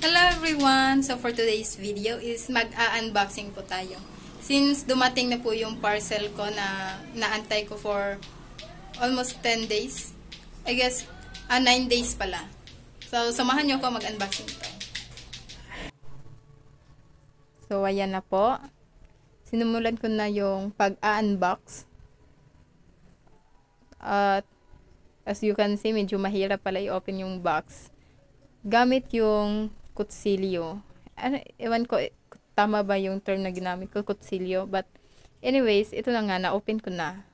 Hello everyone! So for today's video is mag-unboxing po tayo. Since dumating na po yung parcel ko na naantay ko for almost 10 days. I guess 9 days pala. So samahan nyo ko mag-unboxing ito. So ayan na po. Sinumulan ko na yung pag-unbox. At as you can see, medyo mahirap pala i-open yung box. Gamit yung kutsilyo. Ewan ko, tama ba yung term na ginamit ko, kutsilyo. But, anyways, ito na nga, na-open ko na.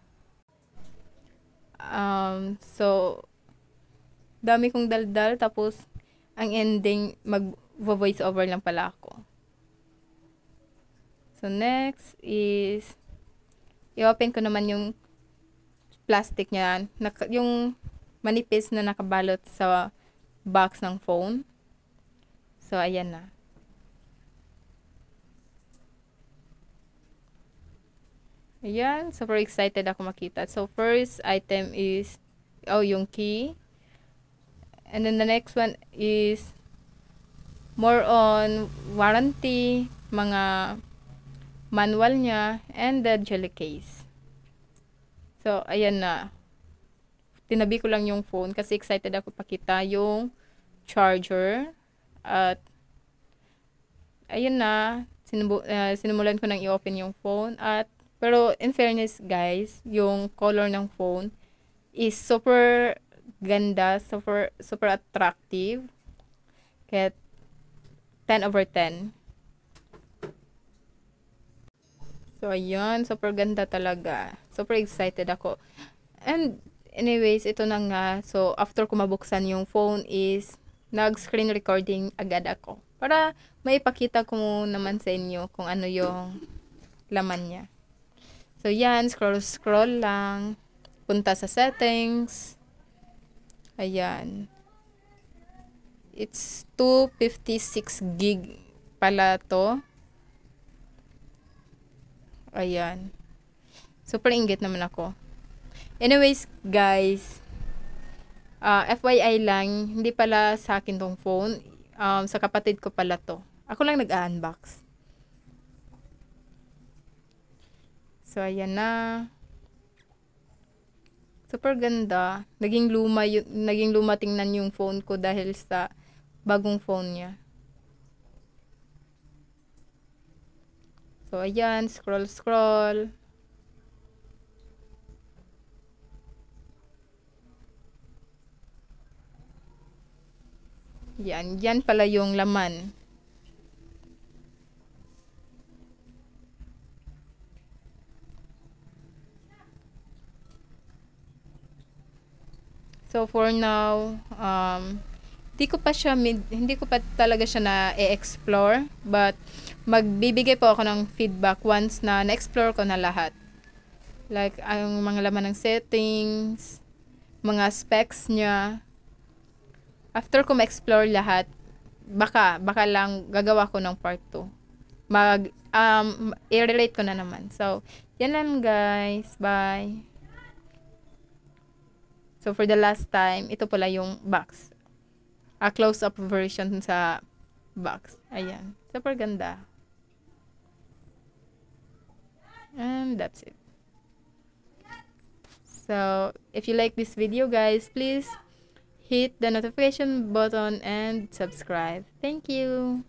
So, dami kong daldal, tapos, ang ending, mag-voice over lang pala ako. So, next is, i-open ko naman yung plastic niya, yung manipis na nakabalot sa box ng phone. So, ayan na. Ayan, super excited ako makita. So, first item is, yung key. And then the next one is more on warranty, mga manual niya, and the jelly case. So, ayan na. Tinabi ko lang yung phone kasi excited ako pakita yung charger. At ayun na, sinimulan ko nang i-open yung phone. Pero in fairness guys, yung color ng phone is super ganda, super attractive. Kaya 10/10. So ayun, super ganda talaga. Super excited ako. And anyways, ito na nga. So after ko mabuksan yung phone is nag-screen recording agad ako. Para maipakita ko naman sa inyo kung ano yung laman niya. So, yan. Scroll lang. Punta sa settings. Ayan. It's 256 gig pala to. Ayan. Super inggit naman ako. Anyways, guys. FYI lang, hindi pala sa akin tong phone. Sa kapatid ko pala to. Ako lang nag-unbox. So, ayan na. Super ganda. Naging luma tingnan yung phone ko dahil sa bagong phone niya. So, ayan. Scroll. Yan pala yung laman. So for now, hindi ko pa talaga siya na-explore, but magbibigay po ako ng feedback once na na-explore ko na lahat. Like ang mga laman ng settings, mga specs niya. After ko ma-explore lahat, baka lang gagawa ko ng part 2. I-relate ko na naman. So, yan lang guys. Bye. So, for the last time, ito pala yung box. A close-up version sa box. Ayan. Super ganda. And that's it. So, if you like this video guys, please hit the notification button and subscribe. Thank you.